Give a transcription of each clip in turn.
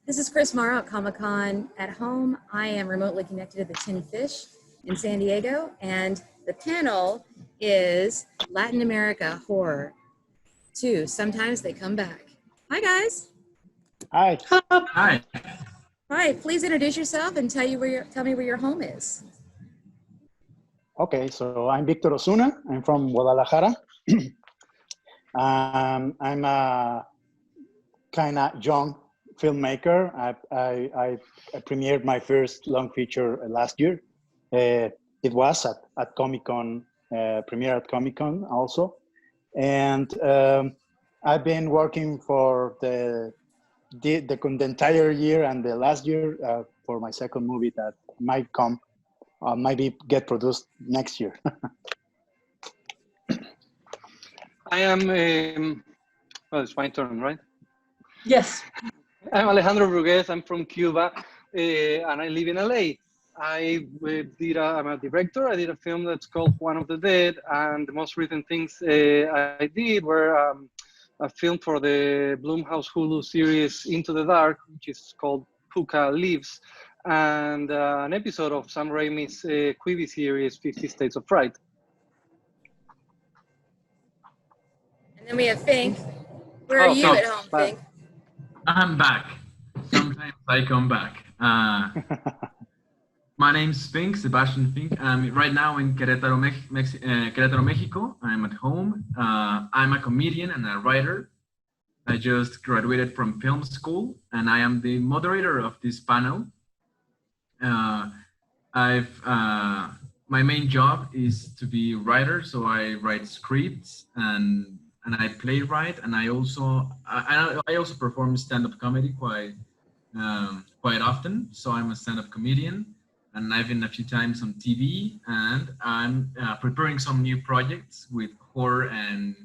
This is Chris Morrow at Comic-Con at home. I am remotely connected to the Tin Fish in San Diego, and the panel is Latin America Horror 2. Sometimes they come back. Hi, guys. Hi. Hi. Hi, please introduce yourself and tell me where your home is. Okay, so I'm Victor Osuna. I'm from Guadalajara. I'm a kind of young filmmaker. I premiered my first long feature last year. It was at Comic-Con, premiere at Comic-Con also. And I've been working for the entire year and the last year for my second movie that might come, get produced next year. I am, well, it's my turn, right? Yes. I'm Alejandro Brugués. I'm from Cuba, and I live in LA. I'm a director. I did a film that's called Juan of the Dead, and the most recent things I did were a film for the Blumhouse Hulu series Into the Dark, which is called Puka Lives, and an episode of Sam Raimi's Quibi series 50 States of Fright. And then we have Fink. Where are you at home, Fink? I'm back. Sometimes I come back. My name's Fink, Sebastian Fink. I'm right now in Querétaro, Mexico. I'm at home. I'm a comedian and a writer. I just graduated from film school, and I am the moderator of this panel. My main job is to be a writer, so I write scripts and I playwright, and I also perform stand-up comedy quite often. So I'm a stand-up comedian, and I've been a few times on TV, and I'm preparing some new projects with horror and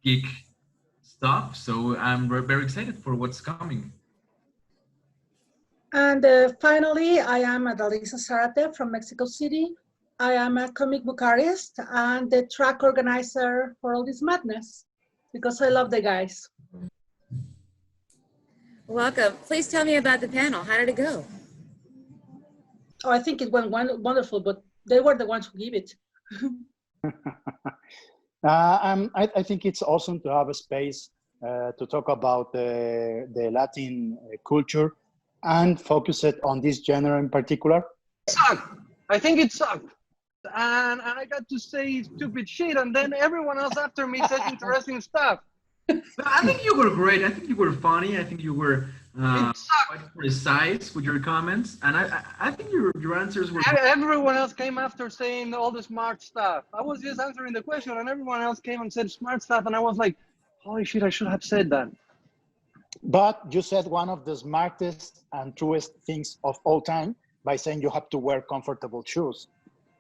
geek stuff. So I'm very excited for what's coming. And finally, I am Adalisa Zarate from Mexico City. I am a comic book artist and the track organizer for all this madness, because I love the guys. Welcome. Please tell me about the panel. How did it go? Oh, I think it went wonderful, but they were the ones who gave it. I think it's awesome to have a space to talk about the Latin culture and focus it on this genre in particular. I think it sucked. And I got to say stupid shit, and then everyone else after me said interesting stuff. I think you were great. I think you were funny. I think you were quite precise with your comments, and I think your answers were. Everyone else came after saying all the smart stuff. I was just answering the question, and everyone else came and said smart stuff, and I was like, "Holy shit! I should have said that." But you said one of the smartest and truest things of all time by saying you have to wear comfortable shoes.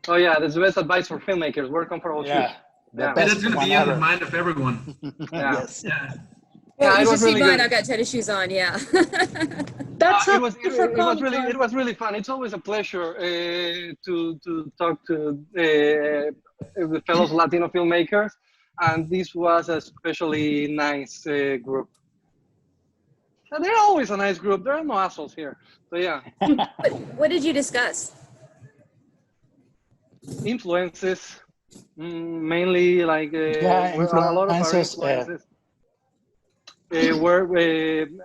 Oh yeah, that's the best advice for filmmakers. Wear comfortable shoes. That's going to be in the mind of everyone. Yes. Yeah. Well, you it should was see really mine. good. I've got tennis shoes on. Yeah. That's it was really fun. It's always a pleasure to talk to the fellow Latino filmmakers, and this was a especially nice group. And they're always a nice group. There are no assholes here. So yeah. What did you discuss? Influences, mainly like a lot of our influences.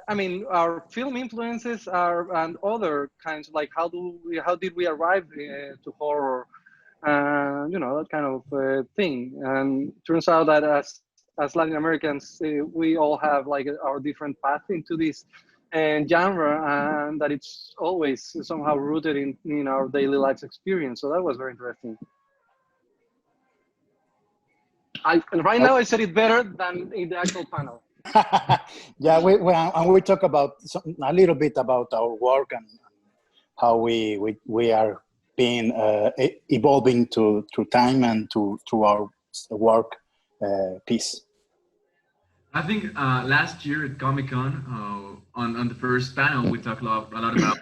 I mean, our film influences are and other kinds, like how did we arrive to horror, that kind of thing. And it turns out that as Latin Americans, we all have like our different path into this genre, and that it's always somehow rooted in our daily lives experience. So that was very interesting. Now I said it better than in the actual panel. Yeah, we talk about a little bit about our work and how we are being evolving through time and through our work piece. I think last year at Comic-Con, on the first panel, we talked a lot about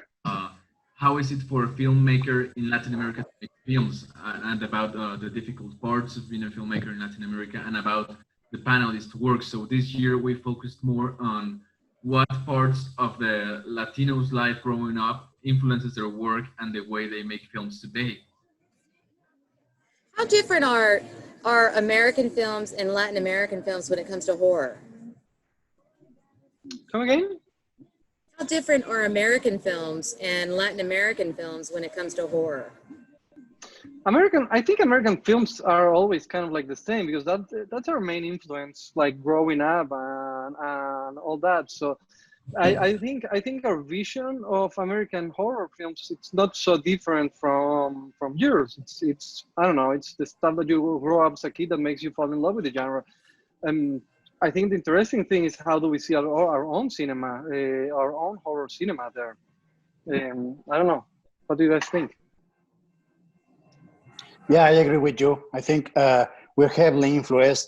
how is it for a filmmaker in Latin America to make films, and about the difficult parts of being a filmmaker in Latin America, and about the panelist work. So this year we focused more on what parts of the Latinos' life growing up influences their work and the way they make films today. How different are American films and Latin American films when it comes to horror? Come again? How different are American films and Latin American films when it comes to horror? I think American films are always kind of like the same because that's our main influence, like growing up and all that. So I think our vision of American horror films, it's not so different from yours. It's I don't know, it's the stuff that you grow up as a kid that makes you fall in love with the genre. I think the interesting thing is how do we see our own cinema, our own horror cinema there. I don't know. What do you guys think? Yeah, I agree with you. I think we're heavily influenced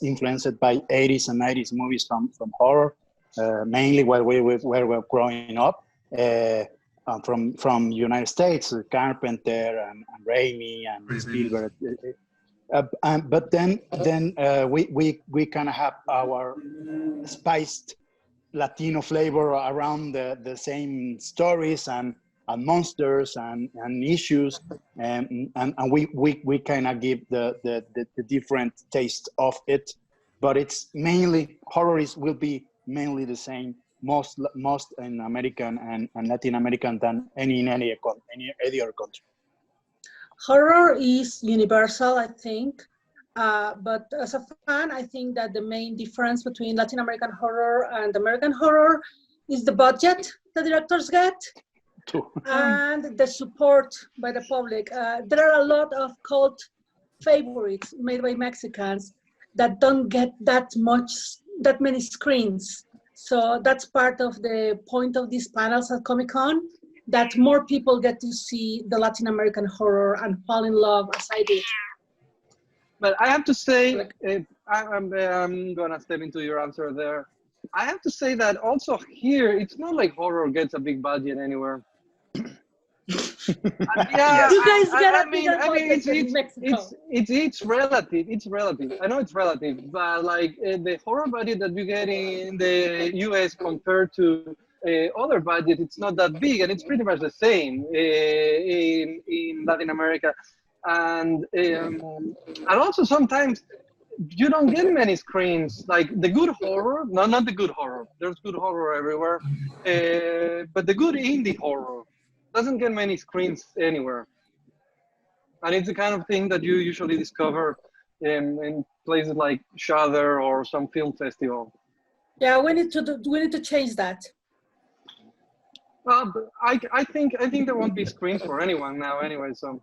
by 80s and 90s movies from horror, mainly while we're growing up. From United States, Carpenter and Raimi and Spielberg. But then we kind of have our spiced Latino flavor around the same stories and monsters and issues, and we kind of give the different taste of it. But it's mainly will be mainly the same most in American and Latin American than any other country. Horror is universal, I think. But as a fan, I think that the main difference between Latin American horror and American horror is the budget the directors get and the support by the public. There are a lot of cult favorites made by Mexicans that don't get that many screens. So that's part of the point of these panels at Comic-Con, that more people get to see the Latin American horror and fall in love as I did. But I have to say, I'm going to step into your answer there. I have to say that also here, it's not like horror gets a big budget anywhere. Yeah, you guys get I mean, it's relative. It's relative. I know it's relative, but like the horror budget that you get in the US compared to other budget, it's not that big, and it's pretty much the same in Latin America, and also sometimes you don't get many screens. Like the good horror, not the good horror. There's good horror everywhere, but the good indie horror doesn't get many screens anywhere, and it's the kind of thing that you usually discover in places like Shudder or some film festival. Yeah, we need to change that. But I think there won't be screens for anyone now anyway. So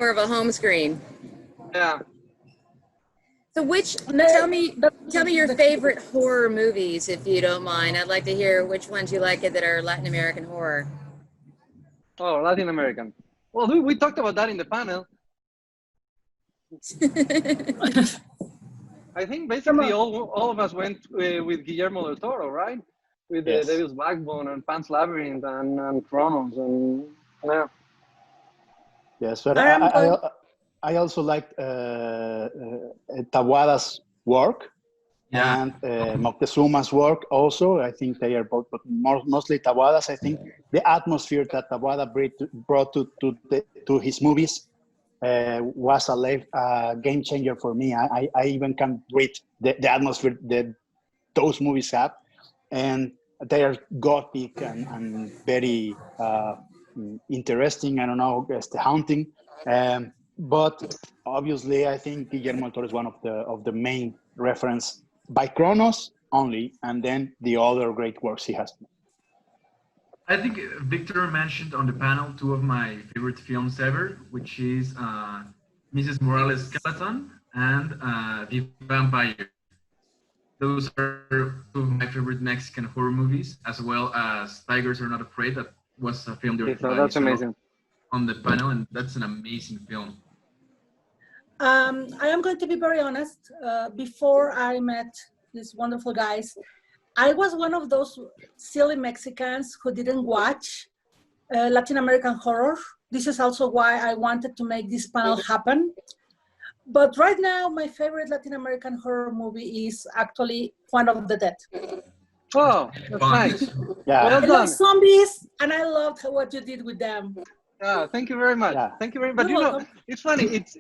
More of a home screen. yeah. So tell me your favorite horror movies, if you don't mind. I'd like to hear which ones you like that are Latin American horror. Oh, Latin American. Well, we talked about that in the panel. I think basically all of us went with Guillermo del Toro, right? With the Devil's Backbone and Pan's Labyrinth and Chronos and yeah. Yes, but I also liked Tawada's work and Moctezuma's work also. I think they are both, but mostly Tawada's. I think the atmosphere that Tawada brought to his movies was a game changer for me. I even can read the atmosphere that those movies have, and they are gothic and very interesting. I don't know, haunting. But obviously, I think Guillermo del Toro is one of the main reference by Chronos only, and then the other great works he has. I think Victor mentioned on the panel two of my favorite films ever, which is Mrs. Morales' Skeleton and The Vampire. Those are two of my favorite Mexican horror movies, as well as Tigers Are Not Afraid. That was a film that's amazing. On the panel, and that's an amazing film. I am going to be very honest. Before I met these wonderful guys, I was one of those silly Mexicans who didn't watch Latin American horror. This is also why I wanted to make this panel happen. But right now, my favorite Latin American horror movie is actually Juan of the Dead. Oh, that's nice. Yeah. Well I done. love zombies, and I loved what you did with them. Thank you very much. Yeah. Thank you very much. But You're you know, welcome. it's funny. It's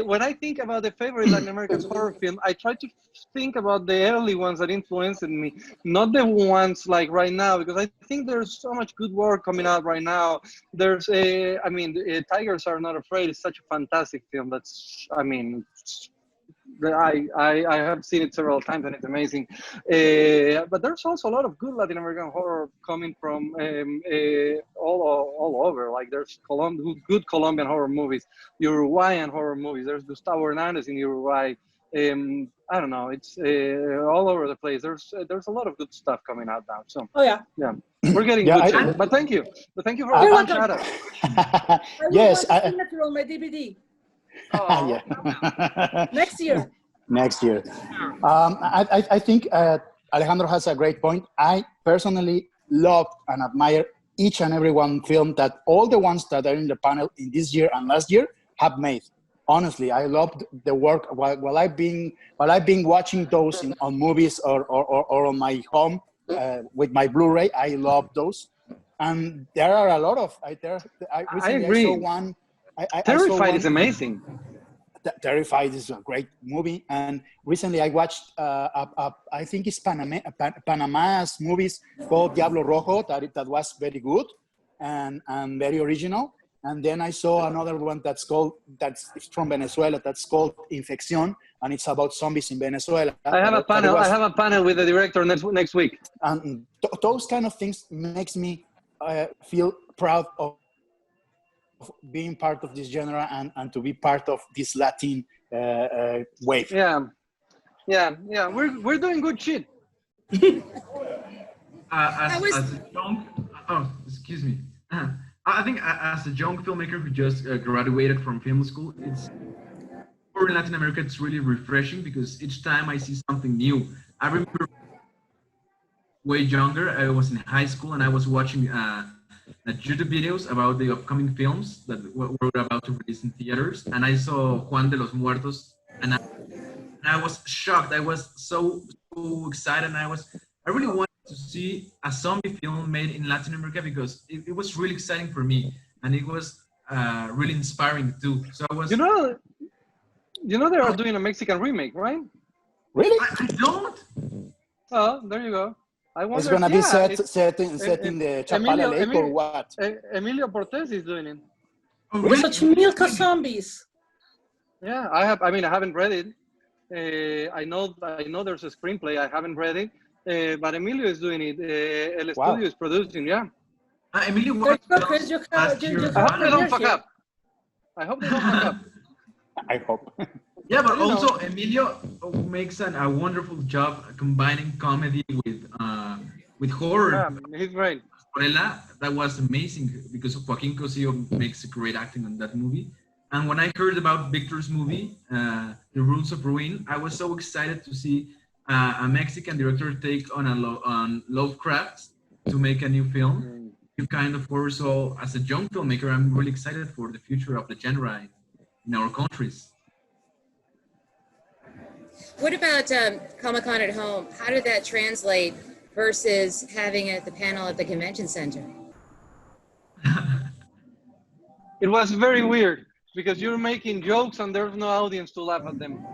when I think about the favorite Latin American horror film, I try to think about the early ones that influenced me, not the ones like right now, because I think there's so much good work coming out right now. There's Tigers Are Not Afraid is such a fantastic film. That's, I mean, I have seen it several times and it's amazing. But there's also a lot of good Latin American horror coming from all over. Like there's good Colombian horror movies, Uruguayan horror movies. There's Gustavo Hernandez in Uruguay. I don't know. It's all over the place. There's a lot of good stuff coming out now. So Oh yeah. yeah, we're getting Yeah, good. Shit. But thank you. But thank you for You're the welcome. shout out. I will Yes. watch Signature on my DVD Yeah. next year. Next year. I think Alejandro has a great point. I personally love and admire each and every one film that all the ones that are in the panel in this year and last year have made. Honestly, I loved the work while I've been watching those on movies or on my home with my Blu-ray. I love those, and there are a lot of. Recently agree. I saw one. I saw Terrified one- is amazing. Terrified is a great movie, and recently I watched I think it's Panama's movies called Diablo Rojo that was very good and very original. And then I saw another one that's from Venezuela that's called Infección, and it's about zombies in Venezuela. I have a panel with the director next week. And those kind of things makes me feel proud of being part of this genre and to be part of this Latin wave. Yeah. We're doing good shit. As a young, excuse me. I think as a young filmmaker who just graduated from film school, for Latin America, it's really refreshing because each time I see something new. I remember way younger, I was in high school and I was watching YouTube videos about the upcoming films that were about to release in theaters, and I saw Juan de los Muertos, and I was shocked. I was so excited, and I really wanted to see a zombie film made in Latin America because it was really exciting for me, and it was really inspiring too. So I was. You know they are doing a Mexican remake, right? Really? I don't. Oh, there you go. I wonder. It's gonna be set in the Chapala Lake or what? Emilio Portes is doing it. Oh, With such milk of zombies. Yeah, I haven't read it. I know there's a screenplay. I haven't read it, but Emilio is doing it. El Estudio is producing. Yeah. Emilio, Chris, you have I hope they don't fuck up. I hope they don't fuck up. I hope. Yeah, but also Emilio makes a wonderful job combining comedy with horror. Yeah, he's great. Morella, that was amazing because Joaquin Cosio makes great acting on that movie. And when I heard about Victor's movie, The Rules of Ruin, I was so excited to see a Mexican director take on Lovecraft to make a new film, new kind of horror. So as a young filmmaker, I'm really excited for the future of the genre in our countries. What about Comic-Con at home? How did that translate versus having it at the panel at the convention center? It was very weird because you're making jokes and there's no audience to laugh at them.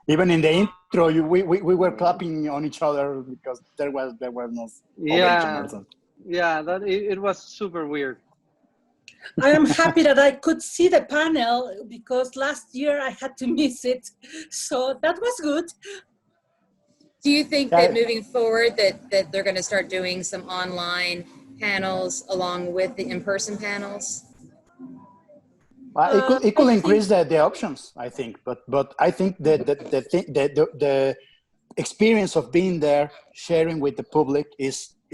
Even in the intro, we were clapping on each other because there was no ovation. Yeah, it was super weird. I am happy that I could see the panel because last year I had to miss it. So that was good. Do you think that moving forward that they're going to start doing some online panels along with the in-person panels? It could increase the options, I think, but I think that the experience of being there, sharing with the public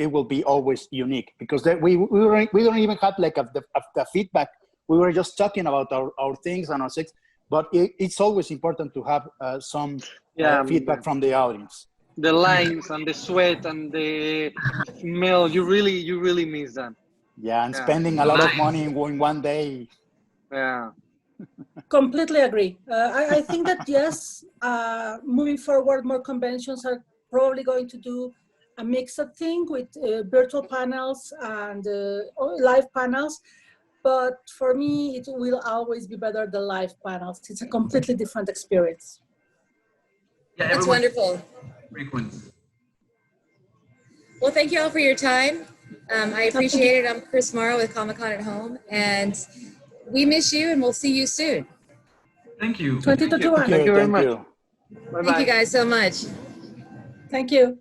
it will be always unique because we don't even have like the feedback. We were just talking about our things and our sex, but it's always important to have some feedback from the audience. The lines and the sweat and the smell, you really miss that. Yeah, and spending a lot of money in one day. Yeah. Completely agree. I think that yes, moving forward, more conventions are probably going to do a mixed thing with virtual panels and live panels. But for me, it will always be better the live panels. It's a completely different experience. Yeah, That's wonderful. Frequent. Well, thank you all for your time. I appreciate it. I'm Chris Morrow with Comic-Con at Home, and we miss you, and we'll see you soon. Thank you. 2021. Thank you very much. you. Bye-bye. Thank you guys so much. Thank you.